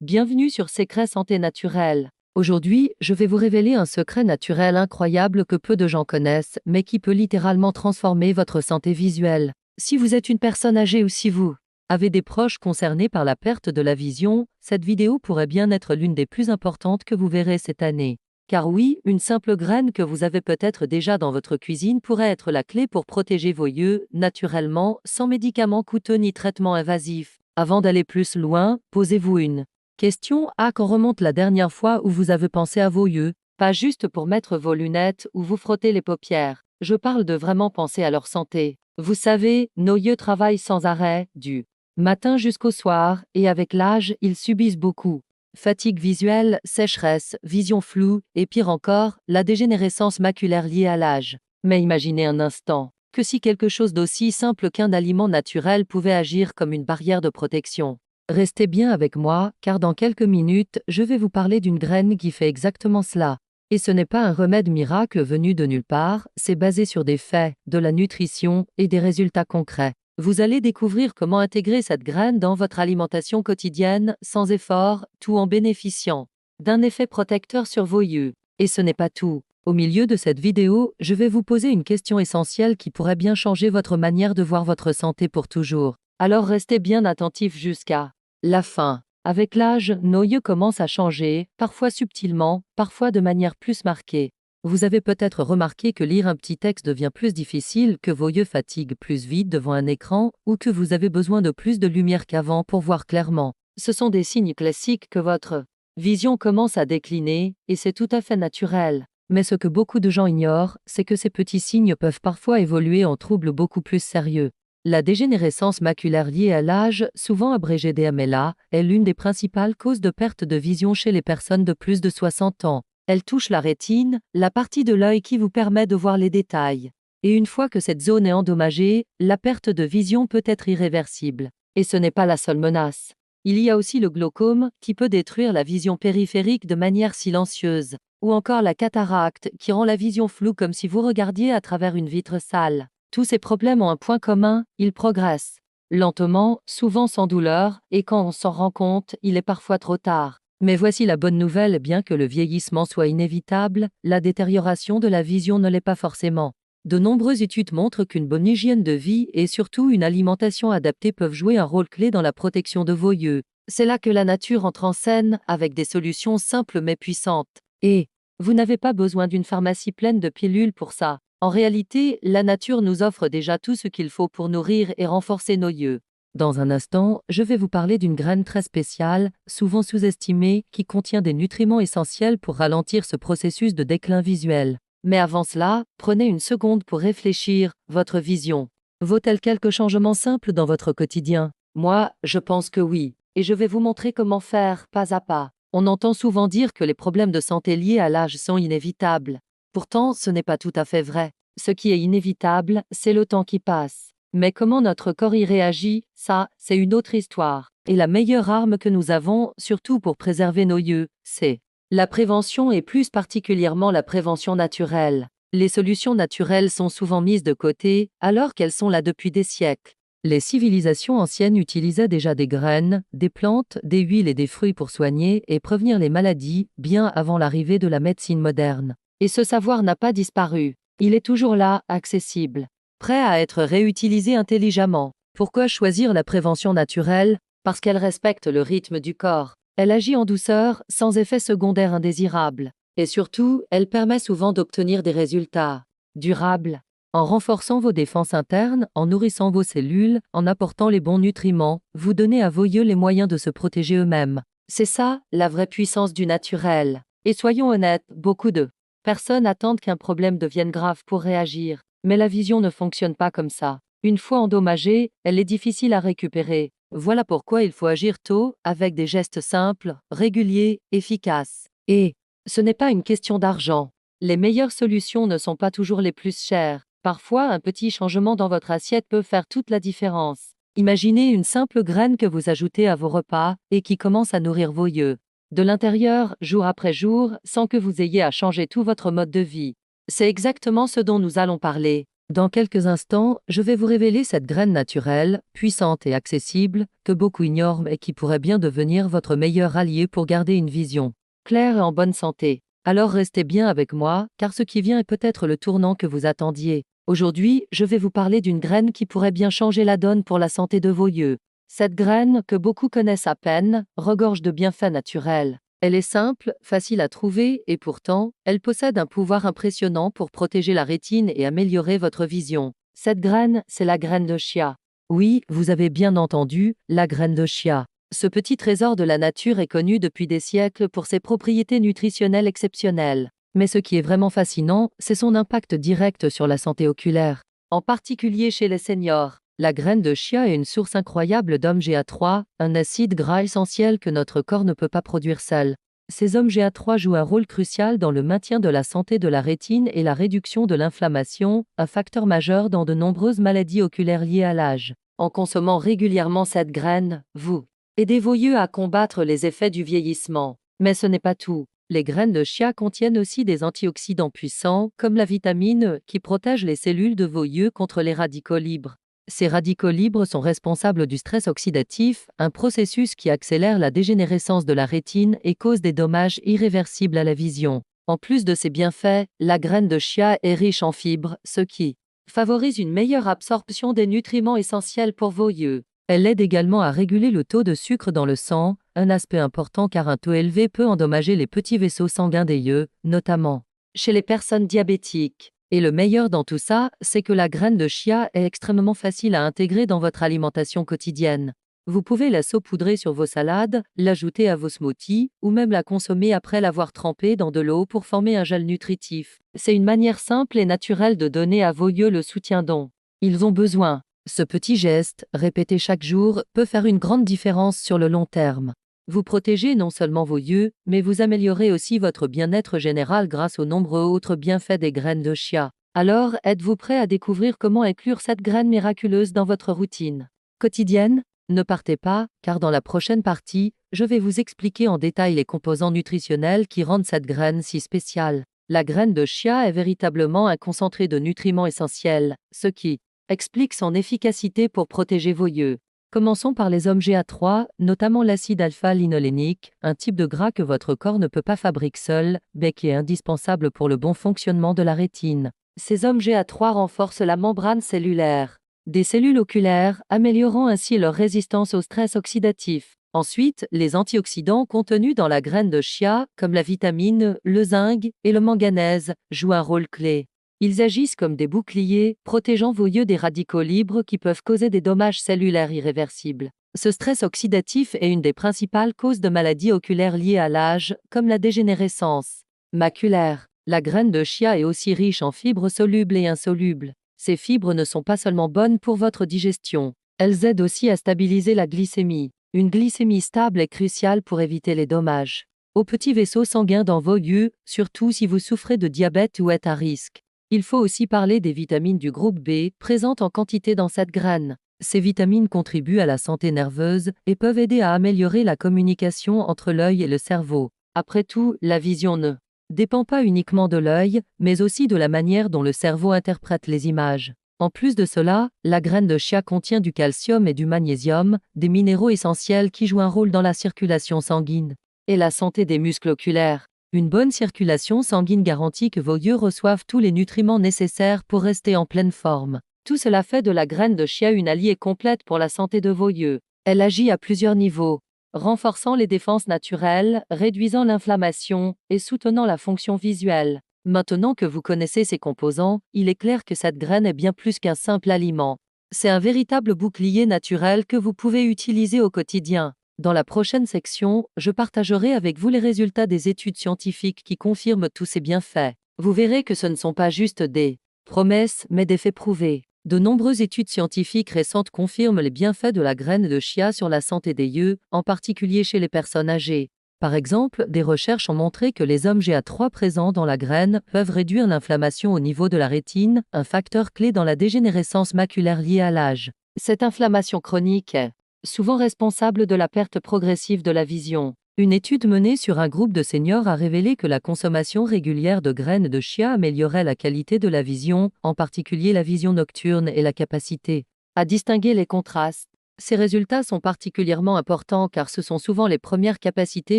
Bienvenue sur Secret Santé Naturelle. Aujourd'hui, je vais vous révéler un secret naturel incroyable que peu de gens connaissent, mais qui peut littéralement transformer votre santé visuelle. Si vous êtes une personne âgée ou si vous avez des proches concernés par la perte de la vision, cette vidéo pourrait bien être l'une des plus importantes que vous verrez cette année. Car oui, une simple graine que vous avez peut-être déjà dans votre cuisine pourrait être la clé pour protéger vos yeux, naturellement, sans médicaments coûteux ni traitements invasifs. Avant d'aller plus loin, posez-vous une question. Quand remonte la dernière fois où vous avez pensé à vos yeux? Pas juste pour mettre vos lunettes ou vous frotter les paupières. Je parle de vraiment penser à leur santé. Vous savez, nos yeux travaillent sans arrêt, du matin jusqu'au soir, et avec l'âge, ils subissent beaucoup. Fatigue visuelle, sécheresse, vision floue, et pire encore, la dégénérescence maculaire liée à l'âge. Mais imaginez un instant que si quelque chose d'aussi simple qu'un aliment naturel pouvait agir comme une barrière de protection. Restez bien avec moi, car dans quelques minutes, je vais vous parler d'une graine qui fait exactement cela. Et ce n'est pas un remède miracle venu de nulle part, c'est basé sur des faits, de la nutrition et des résultats concrets. Vous allez découvrir comment intégrer cette graine dans votre alimentation quotidienne, sans effort, tout en bénéficiant d'un effet protecteur sur vos yeux. Et ce n'est pas tout. Au milieu de cette vidéo, je vais vous poser une question essentielle qui pourrait bien changer votre manière de voir votre santé pour toujours. Alors restez bien attentifs jusqu'à la fin. Avec l'âge, nos yeux commencent à changer, parfois subtilement, parfois de manière plus marquée. Vous avez peut-être remarqué que lire un petit texte devient plus difficile, que vos yeux fatiguent plus vite devant un écran, ou que vous avez besoin de plus de lumière qu'avant pour voir clairement. Ce sont des signes classiques que votre vision commence à décliner, et c'est tout à fait naturel. Mais ce que beaucoup de gens ignorent, c'est que ces petits signes peuvent parfois évoluer en troubles beaucoup plus sérieux. La dégénérescence maculaire liée à l'âge, souvent abrégée DMLA, est l'une des principales causes de perte de vision chez les personnes de plus de 60 ans. Elle touche la rétine, la partie de l'œil qui vous permet de voir les détails. Et une fois que cette zone est endommagée, la perte de vision peut être irréversible. Et ce n'est pas la seule menace. Il y a aussi le glaucome, qui peut détruire la vision périphérique de manière silencieuse, ou encore la cataracte, qui rend la vision floue comme si vous regardiez à travers une vitre sale. Tous ces problèmes ont un point commun, ils progressent lentement, souvent sans douleur, et quand on s'en rend compte, il est parfois trop tard. Mais voici la bonne nouvelle, bien que le vieillissement soit inévitable, la détérioration de la vision ne l'est pas forcément. De nombreuses études montrent qu'une bonne hygiène de vie et surtout une alimentation adaptée peuvent jouer un rôle clé dans la protection de vos yeux. C'est là que la nature entre en scène, avec des solutions simples mais puissantes. Et vous n'avez pas besoin d'une pharmacie pleine de pilules pour ça. En réalité, la nature nous offre déjà tout ce qu'il faut pour nourrir et renforcer nos yeux. Dans un instant, je vais vous parler d'une graine très spéciale, souvent sous-estimée, qui contient des nutriments essentiels pour ralentir ce processus de déclin visuel. Mais avant cela, prenez une seconde pour réfléchir, votre vision vaut-elle quelques changements simples dans votre quotidien? Moi, je pense que oui, et je vais vous montrer comment faire, pas à pas. On entend souvent dire que les problèmes de santé liés à l'âge sont inévitables. Pourtant, ce n'est pas tout à fait vrai. Ce qui est inévitable, c'est le temps qui passe. Mais comment notre corps y réagit, ça, c'est une autre histoire. Et la meilleure arme que nous avons, surtout pour préserver nos yeux, c'est la prévention et plus particulièrement la prévention naturelle. Les solutions naturelles sont souvent mises de côté, alors qu'elles sont là depuis des siècles. Les civilisations anciennes utilisaient déjà des graines, des plantes, des huiles et des fruits pour soigner et prévenir les maladies, bien avant l'arrivée de la médecine moderne. Et ce savoir n'a pas disparu. Il est toujours là, accessible, prêt à être réutilisé intelligemment. Pourquoi choisir la prévention naturelle? Parce qu'elle respecte le rythme du corps. Elle agit en douceur, sans effets secondaires indésirables. Et surtout, elle permet souvent d'obtenir des résultats durables. En renforçant vos défenses internes, en nourrissant vos cellules, en apportant les bons nutriments, vous donnez à vos yeux les moyens de se protéger eux-mêmes. C'est ça, la vraie puissance du naturel. Et soyons honnêtes, beaucoup de personnes attendent qu'un problème devienne grave pour réagir. Mais la vision ne fonctionne pas comme ça. Une fois endommagée, elle est difficile à récupérer. Voilà pourquoi il faut agir tôt, avec des gestes simples, réguliers, efficaces. Et ce n'est pas une question d'argent. Les meilleures solutions ne sont pas toujours les plus chères. Parfois, un petit changement dans votre assiette peut faire toute la différence. Imaginez une simple graine que vous ajoutez à vos repas et qui commence à nourrir vos yeux de l'intérieur, jour après jour, sans que vous ayez à changer tout votre mode de vie. C'est exactement ce dont nous allons parler. Dans quelques instants, je vais vous révéler cette graine naturelle, puissante et accessible, que beaucoup ignorent et qui pourrait bien devenir votre meilleur allié pour garder une vision claire et en bonne santé. Alors restez bien avec moi, car ce qui vient est peut-être le tournant que vous attendiez. Aujourd'hui, je vais vous parler d'une graine qui pourrait bien changer la donne pour la santé de vos yeux. Cette graine, que beaucoup connaissent à peine, regorge de bienfaits naturels. Elle est simple, facile à trouver et pourtant, elle possède un pouvoir impressionnant pour protéger la rétine et améliorer votre vision. Cette graine, c'est la graine de chia. Oui, vous avez bien entendu, la graine de chia. Ce petit trésor de la nature est connu depuis des siècles pour ses propriétés nutritionnelles exceptionnelles. Mais ce qui est vraiment fascinant, c'est son impact direct sur la santé oculaire. En particulier chez les seniors. La graine de chia est une source incroyable d'oméga-3, un acide gras essentiel que notre corps ne peut pas produire seul. Ces oméga-3 jouent un rôle crucial dans le maintien de la santé de la rétine et la réduction de l'inflammation, un facteur majeur dans de nombreuses maladies oculaires liées à l'âge. En consommant régulièrement cette graine, vous aidez vos yeux à combattre les effets du vieillissement. Mais ce n'est pas tout. Les graines de chia contiennent aussi des antioxydants puissants, comme la vitamine E, qui protège les cellules de vos yeux contre les radicaux libres. Ces radicaux libres sont responsables du stress oxydatif, un processus qui accélère la dégénérescence de la rétine et cause des dommages irréversibles à la vision. En plus de ces bienfaits, la graine de chia est riche en fibres, ce qui favorise une meilleure absorption des nutriments essentiels pour vos yeux. Elle aide également à réguler le taux de sucre dans le sang, un aspect important car un taux élevé peut endommager les petits vaisseaux sanguins des yeux, notamment chez les personnes diabétiques. Et le meilleur dans tout ça, c'est que la graine de chia est extrêmement facile à intégrer dans votre alimentation quotidienne. Vous pouvez la saupoudrer sur vos salades, l'ajouter à vos smoothies, ou même la consommer après l'avoir trempée dans de l'eau pour former un gel nutritif. C'est une manière simple et naturelle de donner à vos yeux le soutien dont ils ont besoin. Ce petit geste, répété chaque jour, peut faire une grande différence sur le long terme. Vous protégez non seulement vos yeux, mais vous améliorez aussi votre bien-être général grâce aux nombreux autres bienfaits des graines de chia. Alors, êtes-vous prêt à découvrir comment inclure cette graine miraculeuse dans votre routine quotidienne? Ne partez pas, car dans la prochaine partie, je vais vous expliquer en détail les composants nutritionnels qui rendent cette graine si spéciale. La graine de chia est véritablement un concentré de nutriments essentiels, ce qui explique son efficacité pour protéger vos yeux. Commençons par les oméga-3, notamment l'acide alpha-linolénique, un type de gras que votre corps ne peut pas fabriquer seul, mais qui est indispensable pour le bon fonctionnement de la rétine. Ces oméga-3 renforcent la membrane cellulaire des cellules oculaires, améliorant ainsi leur résistance au stress oxydatif. Ensuite, les antioxydants contenus dans la graine de chia, comme la vitamine, le zinc et le manganèse, jouent un rôle clé. Ils agissent comme des boucliers, protégeant vos yeux des radicaux libres qui peuvent causer des dommages cellulaires irréversibles. Ce stress oxydatif est une des principales causes de maladies oculaires liées à l'âge, comme la dégénérescence maculaire. La graine de chia est aussi riche en fibres solubles et insolubles. Ces fibres ne sont pas seulement bonnes pour votre digestion, elles aident aussi à stabiliser la glycémie. Une glycémie stable est cruciale pour éviter les dommages aux petits vaisseaux sanguins dans vos yeux, surtout si vous souffrez de diabète ou êtes à risque. Il faut aussi parler des vitamines du groupe B, présentes en quantité dans cette graine. Ces vitamines contribuent à la santé nerveuse et peuvent aider à améliorer la communication entre l'œil et le cerveau. Après tout, la vision ne dépend pas uniquement de l'œil, mais aussi de la manière dont le cerveau interprète les images. En plus de cela, la graine de chia contient du calcium et du magnésium, des minéraux essentiels qui jouent un rôle dans la circulation sanguine et la santé des muscles oculaires. Une bonne circulation sanguine garantit que vos yeux reçoivent tous les nutriments nécessaires pour rester en pleine forme. Tout cela fait de la graine de chia une alliée complète pour la santé de vos yeux. Elle agit à plusieurs niveaux, renforçant les défenses naturelles, réduisant l'inflammation et soutenant la fonction visuelle. Maintenant que vous connaissez ses composants, il est clair que cette graine est bien plus qu'un simple aliment. C'est un véritable bouclier naturel que vous pouvez utiliser au quotidien. Dans la prochaine section, je partagerai avec vous les résultats des études scientifiques qui confirment tous ces bienfaits. Vous verrez que ce ne sont pas juste des promesses, mais des faits prouvés. De nombreuses études scientifiques récentes confirment les bienfaits de la graine de chia sur la santé des yeux, en particulier chez les personnes âgées. Par exemple, des recherches ont montré que les oméga-3 présents dans la graine peuvent réduire l'inflammation au niveau de la rétine, un facteur clé dans la dégénérescence maculaire liée à l'âge. Cette inflammation chronique est souvent responsable de la perte progressive de la vision. Une étude menée sur un groupe de seniors a révélé que la consommation régulière de graines de chia améliorait la qualité de la vision, en particulier la vision nocturne et la capacité à distinguer les contrastes. Ces résultats sont particulièrement importants car ce sont souvent les premières capacités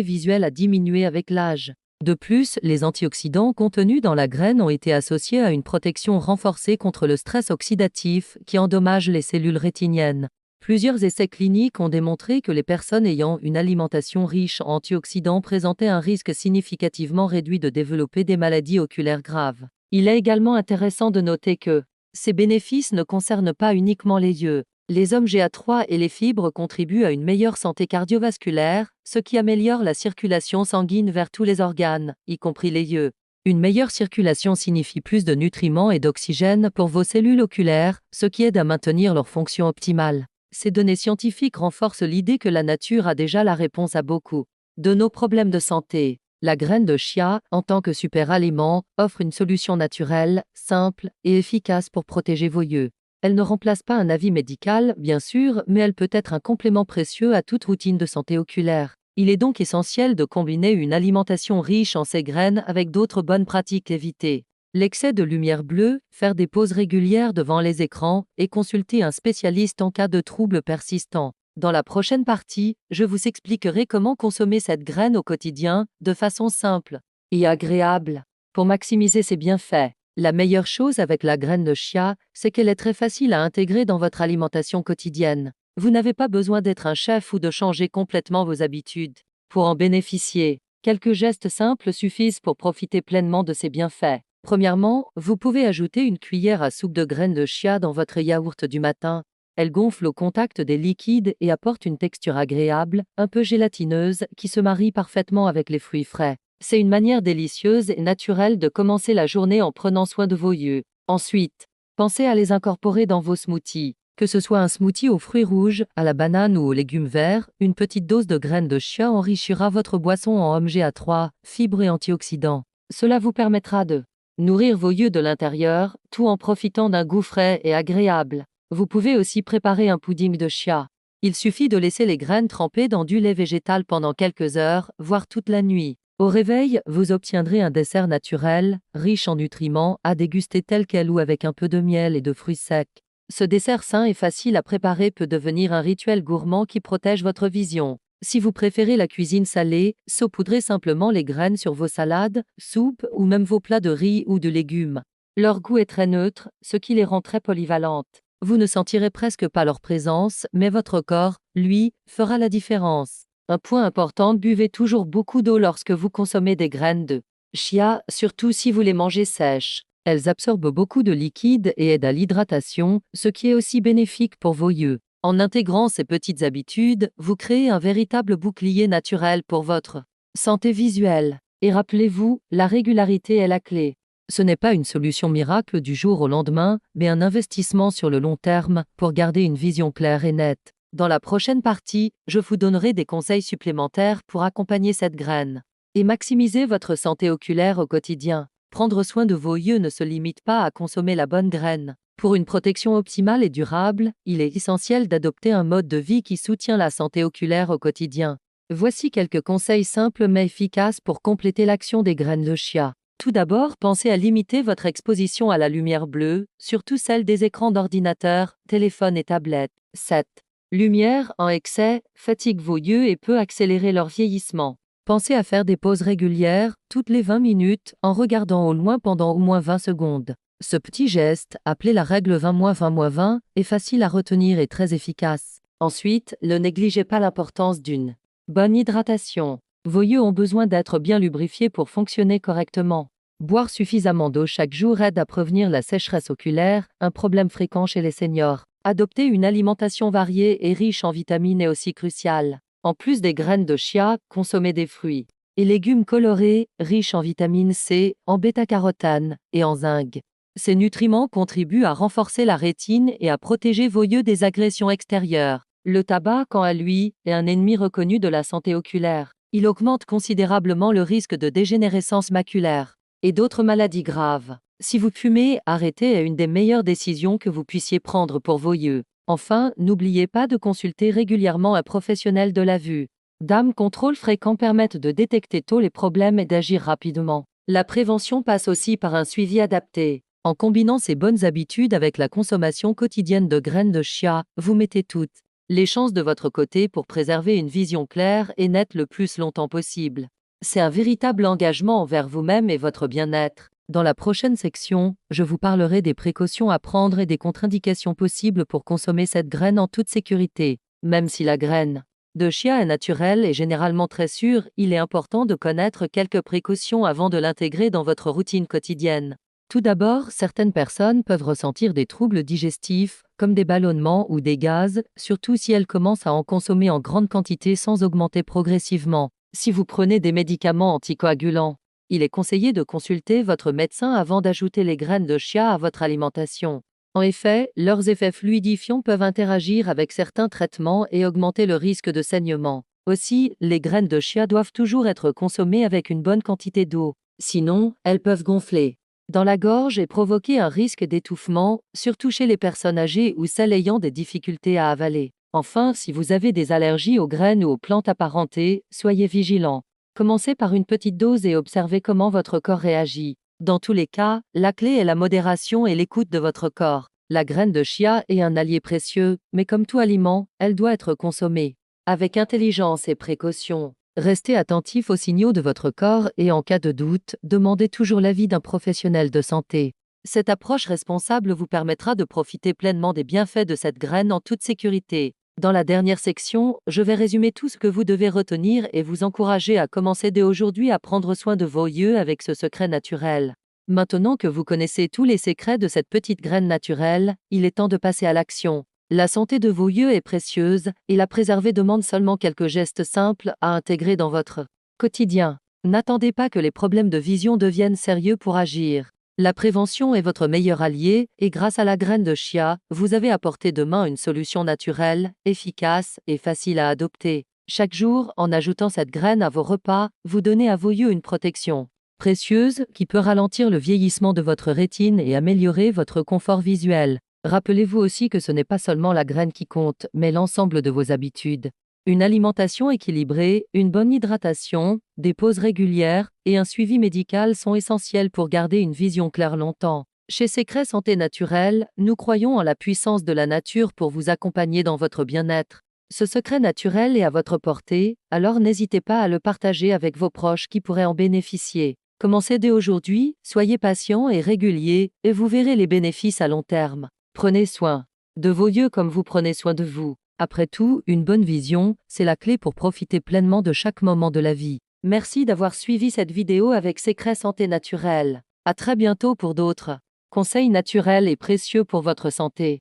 visuelles à diminuer avec l'âge. De plus, les antioxydants contenus dans la graine ont été associés à une protection renforcée contre le stress oxydatif qui endommage les cellules rétiniennes. Plusieurs essais cliniques ont démontré que les personnes ayant une alimentation riche en antioxydants présentaient un risque significativement réduit de développer des maladies oculaires graves. Il est également intéressant de noter que ces bénéfices ne concernent pas uniquement les yeux. Les oméga-3 et les fibres contribuent à une meilleure santé cardiovasculaire, ce qui améliore la circulation sanguine vers tous les organes, y compris les yeux. Une meilleure circulation signifie plus de nutriments et d'oxygène pour vos cellules oculaires, ce qui aide à maintenir leur fonction optimale. Ces données scientifiques renforcent l'idée que la nature a déjà la réponse à beaucoup de nos problèmes de santé. La graine de chia, en tant que super-aliment, offre une solution naturelle, simple et efficace pour protéger vos yeux. Elle ne remplace pas un avis médical, bien sûr, mais elle peut être un complément précieux à toute routine de santé oculaire. Il est donc essentiel de combiner une alimentation riche en ces graines avec d'autres bonnes pratiques évitées. L'excès de lumière bleue, faire des pauses régulières devant les écrans et consulter un spécialiste en cas de troubles persistants. Dans la prochaine partie, je vous expliquerai comment consommer cette graine au quotidien de façon simple et agréable. Pour maximiser ses bienfaits, la meilleure chose avec la graine de chia, c'est qu'elle est très facile à intégrer dans votre alimentation quotidienne. Vous n'avez pas besoin d'être un chef ou de changer complètement vos habitudes. Pour en bénéficier, quelques gestes simples suffisent pour profiter pleinement de ses bienfaits. Premièrement, vous pouvez ajouter une cuillère à soupe de graines de chia dans votre yaourt du matin. Elle gonfle au contact des liquides et apporte une texture agréable, un peu gélatineuse, qui se marie parfaitement avec les fruits frais. C'est une manière délicieuse et naturelle de commencer la journée en prenant soin de vos yeux. Ensuite, pensez à les incorporer dans vos smoothies. Que ce soit un smoothie aux fruits rouges, à la banane ou aux légumes verts, une petite dose de graines de chia enrichira votre boisson en oméga-3, fibres et antioxydants. Cela vous permettra de nourrir vos yeux de l'intérieur, tout en profitant d'un goût frais et agréable. Vous pouvez aussi préparer un pudding de chia. Il suffit de laisser les graines trempées dans du lait végétal pendant quelques heures, voire toute la nuit. Au réveil, vous obtiendrez un dessert naturel, riche en nutriments, à déguster tel quel ou avec un peu de miel et de fruits secs. Ce dessert sain et facile à préparer peut devenir un rituel gourmand qui protège votre vision. Si vous préférez la cuisine salée, saupoudrez simplement les graines sur vos salades, soupes ou même vos plats de riz ou de légumes. Leur goût est très neutre, ce qui les rend très polyvalentes. Vous ne sentirez presque pas leur présence, mais votre corps, lui, fera la différence. Un point important, buvez toujours beaucoup d'eau lorsque vous consommez des graines de chia, surtout si vous les mangez sèches. Elles absorbent beaucoup de liquide et aident à l'hydratation, ce qui est aussi bénéfique pour vos yeux. En intégrant ces petites habitudes, vous créez un véritable bouclier naturel pour votre santé visuelle. Et rappelez-vous, la régularité est la clé. Ce n'est pas une solution miracle du jour au lendemain, mais un investissement sur le long terme pour garder une vision claire et nette. Dans la prochaine partie, je vous donnerai des conseils supplémentaires pour accompagner cette graine et maximiser votre santé oculaire au quotidien. Prendre soin de vos yeux ne se limite pas à consommer la bonne graine. Pour une protection optimale et durable, il est essentiel d'adopter un mode de vie qui soutient la santé oculaire au quotidien. Voici quelques conseils simples mais efficaces pour compléter l'action des graines de chia. Tout d'abord, pensez à limiter votre exposition à la lumière bleue, surtout celle des écrans d'ordinateur, téléphone et tablettes. 7. Lumière en excès fatigue vos yeux et peut accélérer leur vieillissement. Pensez à faire des pauses régulières, toutes les 20 minutes, en regardant au loin pendant au moins 20 secondes. Ce petit geste, appelé la règle 20-20-20, est facile à retenir et très efficace. Ensuite, ne négligez pas l'importance d'une bonne hydratation. Vos yeux ont besoin d'être bien lubrifiés pour fonctionner correctement. Boire suffisamment d'eau chaque jour aide à prévenir la sécheresse oculaire, un problème fréquent chez les seniors. Adopter une alimentation variée et riche en vitamines est aussi crucial. En plus des graines de chia, consommez des fruits et légumes colorés, riches en vitamine C, en bêta-carotène et en zinc. Ces nutriments contribuent à renforcer la rétine et à protéger vos yeux des agressions extérieures. Le tabac, quant à lui, est un ennemi reconnu de la santé oculaire. Il augmente considérablement le risque de dégénérescence maculaire et d'autres maladies graves. Si vous fumez, arrêter est une des meilleures décisions que vous puissiez prendre pour vos yeux. Enfin, n'oubliez pas de consulter régulièrement un professionnel de la vue. DAM contrôles fréquents permettent de détecter tôt les problèmes et d'agir rapidement. La prévention passe aussi par un suivi adapté. En combinant ces bonnes habitudes avec la consommation quotidienne de graines de chia, vous mettez toutes les chances de votre côté pour préserver une vision claire et nette le plus longtemps possible. C'est un véritable engagement envers vous-même et votre bien-être. Dans la prochaine section, je vous parlerai des précautions à prendre et des contre-indications possibles pour consommer cette graine en toute sécurité. Même si la graine de chia est naturelle et généralement très sûre, il est important de connaître quelques précautions avant de l'intégrer dans votre routine quotidienne. Tout d'abord, certaines personnes peuvent ressentir des troubles digestifs, comme des ballonnements ou des gaz, surtout si elles commencent à en consommer en grande quantité sans augmenter progressivement. Si vous prenez des médicaments anticoagulants, il est conseillé de consulter votre médecin avant d'ajouter les graines de chia à votre alimentation. En effet, leurs effets fluidifiants peuvent interagir avec certains traitements et augmenter le risque de saignement. Aussi, les graines de chia doivent toujours être consommées avec une bonne quantité d'eau. Sinon, elles peuvent gonfler dans la gorge et provoquer un risque d'étouffement, surtout chez les personnes âgées ou celles ayant des difficultés à avaler. Enfin, si vous avez des allergies aux graines ou aux plantes apparentées, soyez vigilants. Commencez par une petite dose et observez comment votre corps réagit. Dans tous les cas, la clé est la modération et l'écoute de votre corps. La graine de chia est un allié précieux, mais comme tout aliment, elle doit être consommée avec intelligence et précaution. Restez attentif aux signaux de votre corps et en cas de doute, demandez toujours l'avis d'un professionnel de santé. Cette approche responsable vous permettra de profiter pleinement des bienfaits de cette graine en toute sécurité. Dans la dernière section, je vais résumer tout ce que vous devez retenir et vous encourager à commencer dès aujourd'hui à prendre soin de vos yeux avec ce secret naturel. Maintenant que vous connaissez tous les secrets de cette petite graine naturelle, il est temps de passer à l'action. La santé de vos yeux est précieuse et la préserver demande seulement quelques gestes simples à intégrer dans votre quotidien. N'attendez pas que les problèmes de vision deviennent sérieux pour agir. La prévention est votre meilleur allié et grâce à la graine de chia, vous avez à portée de main une solution naturelle, efficace et facile à adopter. Chaque jour, en ajoutant cette graine à vos repas, vous donnez à vos yeux une protection précieuse qui peut ralentir le vieillissement de votre rétine et améliorer votre confort visuel. Rappelez-vous aussi que ce n'est pas seulement la graine qui compte, mais l'ensemble de vos habitudes. Une alimentation équilibrée, une bonne hydratation, des pauses régulières et un suivi médical sont essentiels pour garder une vision claire longtemps. Chez Secret Santé Naturelle, nous croyons en la puissance de la nature pour vous accompagner dans votre bien-être. Ce secret naturel est à votre portée, alors n'hésitez pas à le partager avec vos proches qui pourraient en bénéficier. Commencez dès aujourd'hui, soyez patient et régulier, et vous verrez les bénéfices à long terme. Prenez soin de vos yeux comme vous prenez soin de vous. Après tout, une bonne vision, c'est la clé pour profiter pleinement de chaque moment de la vie. Merci d'avoir suivi cette vidéo avec Secret Santé Naturelle. À très bientôt pour d'autres conseils naturels et précieux pour votre santé.